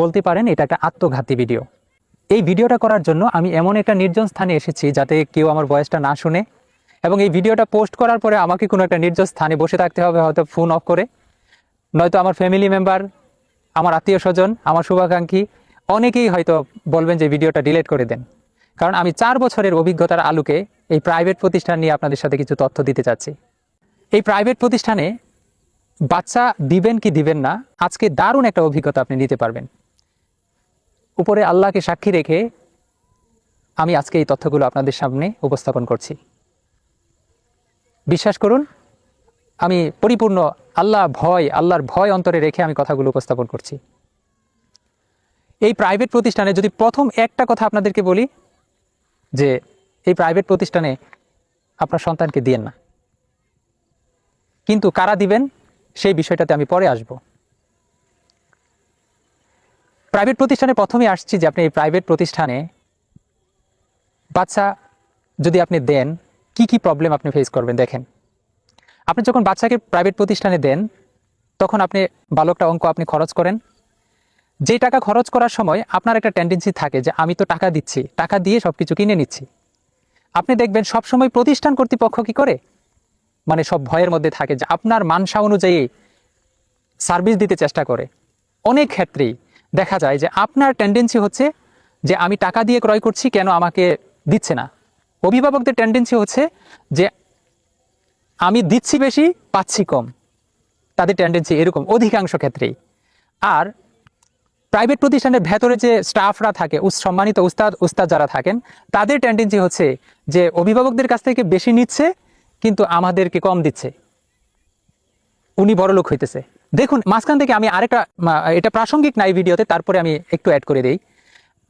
বলতে পারেন এটা একটা আত্মঘাতী ভিডিও। এই ভিডিওটা করার জন্য আমি এমন একটা নির্জন স্থানে এসেছি যাতে কেউ আমার ভয়েসটা না শুনে, এবং এই ভিডিওটা পোস্ট করার পরে আমাকে কোনো একটা নির্জন স্থানে বসে থাকতে হবে, হয়তো ফোন অফ করে, নয়তো আমার ফ্যামিলি মেম্বার, আমার আত্মীয় স্বজন, আমার শুভাকাঙ্ক্ষী অনেকেই হয়তো বলবেন যে ভিডিওটা ডিলিট করে দেন। কারণ আমি 4 বছরের অভিজ্ঞতার আলোকে এই প্রাইভেট প্রতিষ্ঠান নিয়ে আপনাদের সাথে কিছু তথ্য দিতে চাচ্ছি। এই প্রাইভেট প্রতিষ্ঠানে বাচ্চা দিবেন কি দিবেন না, আজকে দারুণ একটা অভিজ্ঞতা আপনি নিতে পারবেন। উপরে আল্লাহকে সাক্ষী রেখে আমি আজকে এই তথ্যগুলো আপনাদের সামনে উপস্থাপন করছি। বিশ্বাস করুন, আমি পরিপূর্ণ আল্লাহর ভয় অন্তরে রেখে আমি কথাগুলো উপস্থাপন করছি। এই প্রাইভেট প্রতিষ্ঠানে যদি প্রথম একটা কথা আপনাদেরকে বলি, যে এই প্রাইভেট প্রতিষ্ঠানে আপনার সন্তানকে দিয়েন না। কিন্তু কারা দিবেন সেই বিষয়টাতে আমি পরে আসব। প্রাইভেট প্রতিষ্ঠানে প্রথমে আসছি যে আপনি এই প্রাইভেট প্রতিষ্ঠানে বাচ্চা যদি আপনি দেন, কি কি প্রবলেম আপনি ফেস করবেন দেখেন। আপনি যখন বাচ্চাকে প্রাইভেট প্রতিষ্ঠানে দেন, তখন আপনি ভালো একটা অঙ্ক আপনি খরচ করেন। যে টাকা খরচ করার সময় আপনার একটা টেন্ডেন্সি থাকে যে আমি তো টাকা দিচ্ছি, টাকা দিয়ে সব কিছু কিনে নিচ্ছি। আপনি দেখবেন সবসময় প্রতিষ্ঠান কর্তৃপক্ষ কি করে, মানে সব ভয়ের মধ্যে থাকে যে আপনার মানসা অনুযায়ী সার্ভিস দিতে চেষ্টা করে। অনেক ক্ষেত্রেই দেখা যায় যে আপনার টেন্ডেন্সি হচ্ছে যে আমি টাকা দিয়ে ক্রয় করছি, কেন আমাকে দিচ্ছে না। অভিভাবকদের টেন্ডেন্সি হচ্ছে যে আমি দিচ্ছি বেশি, পাচ্ছি কম। তাদের টেন্ডেন্সি এরকম অধিকাংশ ক্ষেত্রেই। আর প্রাইভেট প্রতিষ্ঠানের ভেতরে যে স্টাফরা থাকে, সম্মানিত উস্তাদ যারা থাকেন, তাদের টেন্ডেন্সি হচ্ছে যে অভিভাবকদের কাছ থেকে বেশি নিচ্ছে কিন্তু আমাদেরকে কম দিচ্ছে, উনি বড়লোক হইতেছে। দেখুন, মাঝখান থেকে আমি আরেকটা, এটা প্রাসঙ্গিক নাই ভিডিওতে, তারপরে আমি একটু অ্যাড করে দেই।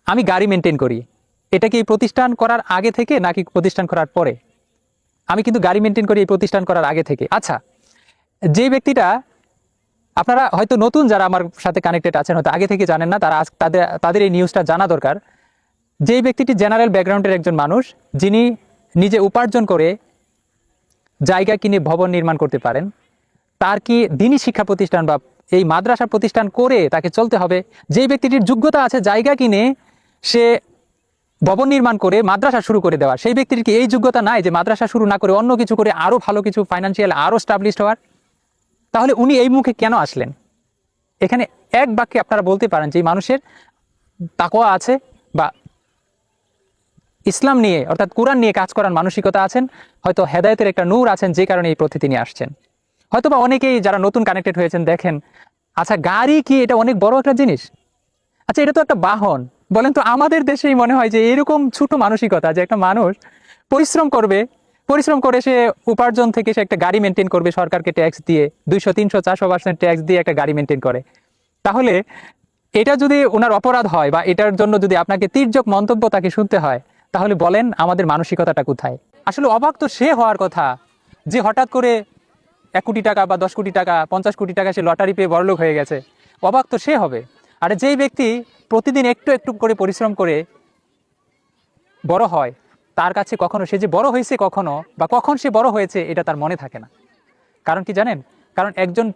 আমি গাড়ি মেনটেন করি, এটা কি প্রতিষ্ঠান করার আগে থেকে নাকি প্রতিষ্ঠান করার পরে? আমি কিন্তু গাড়ি মেনটেন করি এই প্রতিষ্ঠান করার আগে থেকে। আচ্ছা, যে ব্যক্তিটা, আপনারা হয়তো নতুন যারা আমার সাথে কানেক্টেড আছেন হয়তো আগে থেকে জানেন না, তারা তাদের এই নিউজটা জানা দরকার। যেই ব্যক্তিটি জেনারেল ব্যাকগ্রাউন্ডের একজন মানুষ, যিনি নিজে উপার্জন করে জায়গা কিনে ভবন নির্মাণ করতে পারেন, তার কি দিনী শিক্ষা প্রতিষ্ঠান বা এই মাদ্রাসা প্রতিষ্ঠান করে তাকে চলতে হবে? যেই ব্যক্তিটির যোগ্যতা আছে জায়গা কিনে সে ভবন নির্মাণ করে মাদ্রাসা শুরু করে দেওয়া, সেই ব্যক্তির কি এই যোগ্যতা নাই যে মাদ্রাসা শুরু না করে অন্য কিছু করে আরো ভালো কিছু ফাইন্যান্সিয়াল আরো স্টাবলিশড হওয়ার? তাহলে উনি এই মুখে কেন আসলেন? এখানে এক বাক্যে আপনারা বলতে পারেন যে মানুষের তাকওয়া আছে বা ইসলাম নিয়ে অর্থাৎ কোরআন নিয়ে কাজ করার মানসিকতা আছেন, হয়তো হেদায়েতের একটা নূর আছেন, যে কারণে এই পথে তিনি আসছেন। হয়তোবা অনেকেই যারা নতুন কানেক্টেড হয়েছেন দেখেন, আচ্ছা গাড়ি কি এটা অনেক বড় একটা জিনিস? আচ্ছা, এটা তো একটা বাহন। বলেন তো, আমাদের দেশেই মনে হয় যে এরকম ছোট মানসিকতা যে একটা মানুষ পরিশ্রম করে সে উপার্জন থেকে সে একটা গাড়ি মেনটেন করবে, সরকারকে ট্যাক্স দিয়ে 200, 300, 400% ট্যাক্স দিয়ে একটা গাড়ি মেনটেন করে। তাহলে এটা যদি ওনার অপরাধ হয় বা এটার জন্য যদি আপনাকে তির্যক মন্তব্য তাকে শুনতে হয়, তাহলে বলেন আমাদের মানসিকতাটা কোথায়? আসলে অবাক তো সে হওয়ার কথা যে হঠাৎ করে 1 কোটি টাকা বা 10 কোটি টাকা, 50 কোটি টাকা সে লটারি পেয়ে বড়লোক হয়ে গেছে। অবাক তো সে হবে। আর যেই ব্যক্তি প্রতিদিন একটু একটু করে পরিশ্রম করে বড় হয়, তার কাছে কখনো সে যে বড় হয়েছে কখনো বা কখন সে বড় হয়েছে এটা তার মনে থাকে না। কারণ কি জানেন? কারণ একজন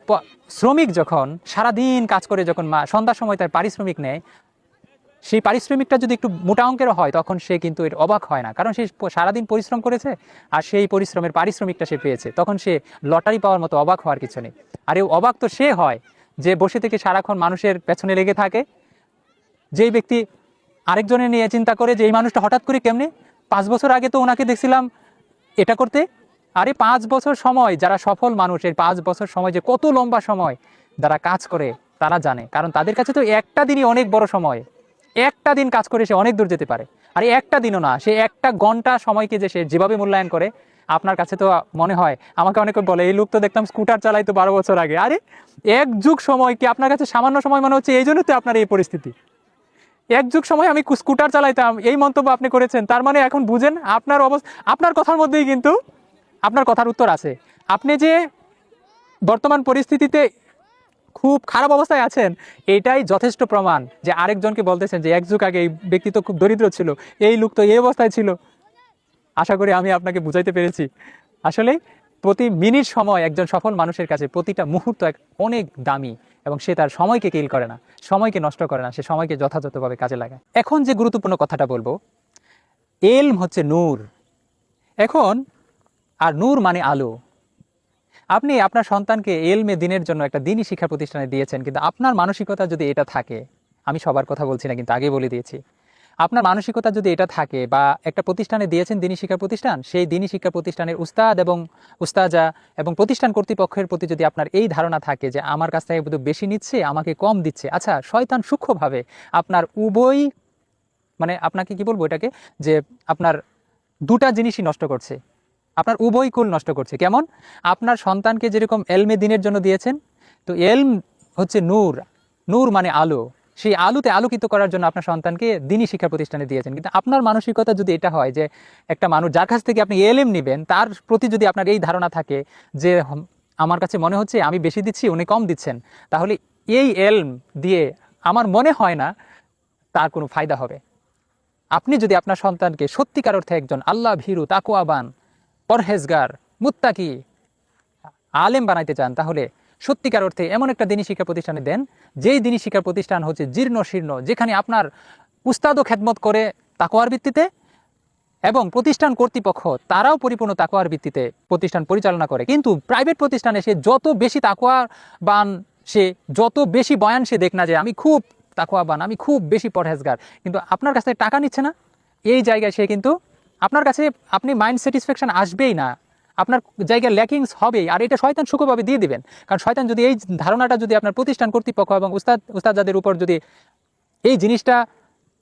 শ্রমিক যখন সারাদিন কাজ করে, যখন সন্ধ্যার সময় তার পারিশ্রমিক নেয়, সেই পারিশ্রমিকটা যদি একটু মোটা অঙ্কের হয় তখন সে কিন্তু এর অবাক হয় না, কারণ সে সারাদিন পরিশ্রম করেছে আর সেই পরিশ্রমের পারিশ্রমিকটা সে পেয়েছে। তখন সে লটারি পাওয়ার মতো অবাক হওয়ার কিছু নেই। আর এই অবাক তো সে হয় যে বসে থেকে সারাক্ষণ মানুষের পেছনে লেগে থাকে। যেই ব্যক্তি আরেকজনের নিয়ে চিন্তা করে যে এই মানুষটা হঠাৎ করে কেমনে, 5 বছর আগে তো ওনাকে দেখছিলাম এটা করতে। আরে 5 বছর সময়, যারা সফল মানুষ, এই 5 বছর সময় যে কত লম্বা সময় যারা কাজ করে তারা জানে, কারণ তাদের কাছে তো একটা দিনই অনেক বড় সময়। একটা দিন কাজ করে সে অনেক দূর যেতে পারে। আর একটা দিনও না, সে একটা ঘন্টা সময়কে যে সে যেভাবে মূল্যায়ন করে, আপনার কাছে তো মনে হয়, আমাকে অনেকে বলে এই লোক তো দেখতাম স্কুটার চালাইতো 12 বছর আগে। আরে 1 যুগ সময় কি আপনার কাছে সামান্য সময় মনে হচ্ছে? এই জন্য তো আপনার এই পরিস্থিতি। 1 যুগ সময় আমি স্কুটার চালাইতাম, এই মন্তব্য আপনি করেছেন, তার মানে এখন বুঝেন আপনার অবস্থা। আপনার কথার মধ্যেই কিন্তু আপনার কথার উত্তর আছে। আপনি যে বর্তমান পরিস্থিতিতে খুব খারাপ অবস্থায় আছেন, এটাই যথেষ্ট প্রমাণ যে আরেকজনকে বলতেছেন যে 1 যুগ আগে এই ব্যক্তি তো খুব দরিদ্র ছিল, এই লোক তো এই অবস্থায় ছিল। আশা করি আমি আপনাকে বুঝাইতে পেরেছি। আসলে প্রতি মিনিট সময় একজন সফল মানুষের কাছে প্রতিটা মুহূর্ত অনেক দামি, এবং সে তার সময়কে কিল করে না, সময়কে নষ্ট করে না, সে সময়কে যথাযথভাবে কাজে লাগায়। এখন যে গুরুত্বপূর্ণ কথাটা বলবো, এলম হচ্ছে নূর। এখন আর নূর মানে আলো। আপনি আপনার সন্তানকে এলমে দিনের জন্য একটা দিনই শিক্ষা প্রতিষ্ঠানে দিয়েছেন, কিন্তু আপনার মানসিকতা যদি এটা থাকে, আমি সবার কথা বলছি না কিন্তু আগে বলে দিয়েছি, আপনার মানসিকতা যদি এটা থাকে, বা একটা প্রতিষ্ঠানে দিয়েছেন দিনই শিক্ষা প্রতিষ্ঠান, সেই দিনই শিক্ষা প্রতিষ্ঠানের উস্তাদ এবং উস্তাজা এবং প্রতিষ্ঠান কর্তৃপক্ষের প্রতি যদি আপনার এই ধারণা থাকে যে আমার কাছ থেকে শুধু বেশি নিচ্ছে, আমাকে কম দিচ্ছে, আচ্ছা, শয়তান সূক্ষ্মভাবে আপনার উভয়, মানে আপনাকে কি বলবো এটাকে, যে আপনার দুটা জিনিসই নষ্ট করছে, আপনার উভয় কুল নষ্ট করছে। কেমন? আপনার সন্তানকে যেরকম এলমে দিনের জন্য দিয়েছেন, তো এলম হচ্ছে নূর, নূর মানে আলো, সেই আলোতে আলোকিত করার জন্য আপনার সন্তানকে দিনই শিক্ষা প্রতিষ্ঠানে দিয়েছেন। কিন্তু আপনার মানসিকতা যদি এটা হয় যে একটা মানুষ যার কাছ থেকে আপনি এলএম নেবেন, তার প্রতি যদি আপনার এই ধারণা থাকে যে আমার কাছে মনে হচ্ছে আমি বেশি দিচ্ছি, উনি কম দিচ্ছেন, তাহলে এই এলম দিয়ে আমার মনে হয় না তার কোনো ফায়দা হবে। আপনি যদি আপনার সন্তানকে সত্যিকার অর্থে একজন আল্লাহ ভীরু, তাকওয়াবান, পরহেজগার, মুত্তাকি আলেম বানাইতে চান, তাহলে সত্যিকার অর্থে এমন একটা দিনী শিক্ষা প্রতিষ্ঠানে দেন, যেই দিনী শিক্ষা প্রতিষ্ঠান হচ্ছে জীর্ণ শীর্ণ, যেখানে আপনার উস্তাদও খেদমত করে তাকওয়ার ভিত্তিতে, এবং প্রতিষ্ঠান কর্তৃপক্ষ তারাও পরিপূর্ণ তাকওয়ার ভিত্তিতে প্রতিষ্ঠান পরিচালনা করে। কিন্তু প্রাইভেট প্রতিষ্ঠানে সে যত বেশি তাকওয়াবান, সে যত বেশি বয়ান সে দেখ না যে আমি খুব তাকওয়াবান, আমি খুব বেশি পরহেজগার, কিন্তু আপনার কাছ থেকে টাকা নিচ্ছে না, এই জায়গায় সে কিন্তু আপনার কাছে, আপনি মাইন্ড স্যাটিসফ্যাকশন আসবেই না, আপনার জায়গায় ল্যাকিংস হবেই। আর এটা শয়তান সুখভাবে দিয়ে দিবেন, কারণ শয়তান যদি এই ধারণাটা যদি আপনার প্রতিষ্ঠান কর্তৃপক্ষ এবং উস্তাদদের উপর যদি এই জিনিসটা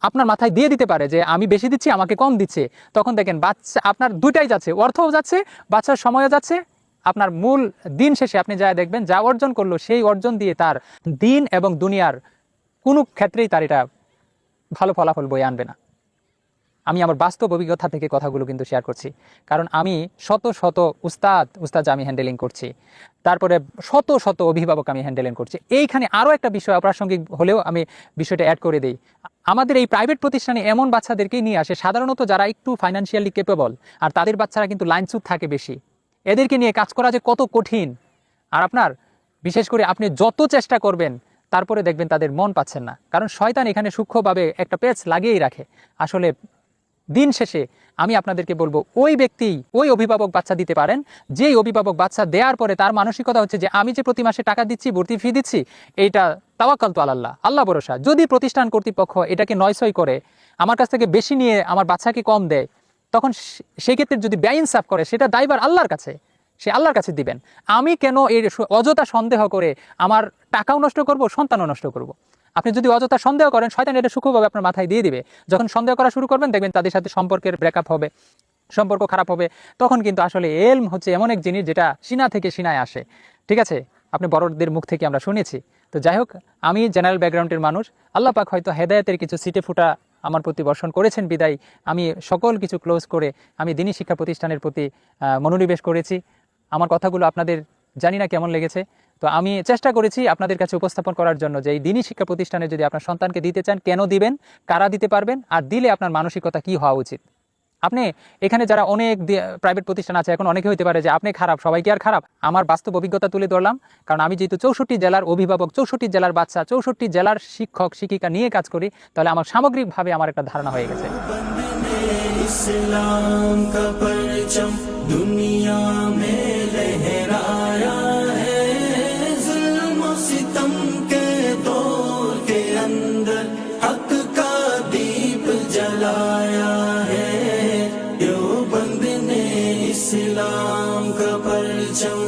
আপনার মাথায় দিয়ে দিতে পারে যে আমি বেশি দিচ্ছি, আমাকে কম দিচ্ছে, তখন দেখেন বাচ্চা আপনার দুইটাই যাচ্ছে, অর্থও যাচ্ছে, বাচ্চার সময়ও যাচ্ছে। আপনার মূল দিন শেষে আপনি যা দেখবেন, যা অর্জন করলো সেই অর্জন দিয়ে তার দিন এবং দুনিয়ার কোনো ক্ষেত্রেই তার এটা ভালো ফলাফল বয়ে আনবে না। আমি আমার বাস্তব অভিজ্ঞতা থেকে কথাগুলো কিন্তু শেয়ার করছি, কারণ আমি শত শত উস্তাদ আমি হ্যান্ডেলিং করছি, তারপরে শত শত অভিভাবক আমি হ্যান্ডেলিং করছি। এইখানে আরও একটা বিষয় অপ্রাসঙ্গিক হলেও আমি বিষয়টা অ্যাড করে দিই। আমাদের এই প্রাইভেট প্রতিষ্ঠানে এমন বাচ্চাদেরকেই নিয়ে আসে সাধারণত যারা একটু ফাইন্যান্সিয়ালি কেপেবল, আর তাদের বাচ্চারা কিন্তু লাইনচ্যুত থাকে বেশি। এদেরকে নিয়ে কাজ করা যে কত কঠিন, আর আপনার বিশেষ করে আপনি যত চেষ্টা করবেন তারপরে দেখবেন তাদের মন পাচ্ছেন না, কারণ শয়তান এখানে সূক্ষ্মভাবে একটা পেচ লাগিয়েই রাখে। আসলে দিন শেষে আমি আপনাদেরকে বলবো, ওই ব্যক্তি, ওই অভিভাবক বাচ্চা দিতে পারেন, যেই অভিভাবক বাচ্চা দেওয়ার পরে তার মানসিকতা হচ্ছে যে আমি যে প্রতি মাসে টাকা দিচ্ছি, ভর্তি ফি দিচ্ছি, এইটা তাওয়াক্কালতু আলাল্লাহ, আল্লাহ ভরসা। যদি প্রতিষ্ঠান কর্তৃপক্ষ এটাকে নয়সই করে, আমার কাছ থেকে বেশি নিয়ে আমার বাচ্চাকে কম দেয়, তখন সেই ক্ষেত্রে যদি বেইনসাফ করে, সেটা দায়ভার আল্লাহর কাছে, সে আল্লাহর কাছে দিবেন। আমি কেন এই অযথা সন্দেহ করে আমার টাকাও নষ্ট করব, সন্তানও নষ্ট করব? আপনি যদি অযথা সন্দেহ করেন, শয়তান এটা সূক্ষ্মভাবে আপনার মাথায় দিয়ে দিবে। যখন সন্দেহ করা শুরু করবেন, দেখবেন তাদের সাথে সম্পর্কের ব্রেকআপ হবে, সম্পর্ক খারাপ হবে। তখন কিন্তু আসলে এলম হচ্ছে এমন এক জিনিস যেটা সিনা থেকে সিনায় আসে। ঠিক আছে, আপনি বড়দের মুখ থেকে আমরা শুনেছি। তো যাই হোক, আমি জেনারেল ব্যাকগ্রাউন্ডের মানুষ, আল্লাহ পাক হয়তো হেদায়েতের কিছু সিটে ফুটা আমার প্রতি বর্ষণ করেছেন বিদায় আমি সকল কিছু ক্লোজ করে আমি দিনী শিক্ষা প্রতিষ্ঠানের প্রতি মনোনিবেশ করেছি। আমার কথাগুলো আপনাদের জানি না কেমন লেগেছে, তো আমি চেষ্টা করেছি আপনাদের কাছে উপস্থাপন করার জন্য যে এই দিনী শিক্ষা প্রতিষ্ঠানে যদি আপনার সন্তানকে দিতে চান, কেন দিবেন, কারা দিতে পারবেন, আর দিলে আপনার মানসিকতা কি হওয়া উচিত। আপনি এখানে যারা অনেক প্রাইভেট প্রতিষ্ঠান আছে, এখন অনেকে হতে পারে যে আপনি খারাপ, সবাই কি আর খারাপ? আমার বাস্তব অভিজ্ঞতা তুলে ধরলাম, কারণ আমি যেহেতু 64 জেলার অভিভাবক, 64 জেলার বাচ্চা, 64 জেলার শিক্ষক শিক্ষিকা নিয়ে কাজ করি, তাহলে আমার সামগ্রিকভাবে আমার একটা ধারণা হয়ে গেছে। इस्लाम का परचम दुनिया में लहराया है, जुल्म सितम के दौर के अंदर हक का दीप जलाया है, देवबंद ने इस्लाम का परचम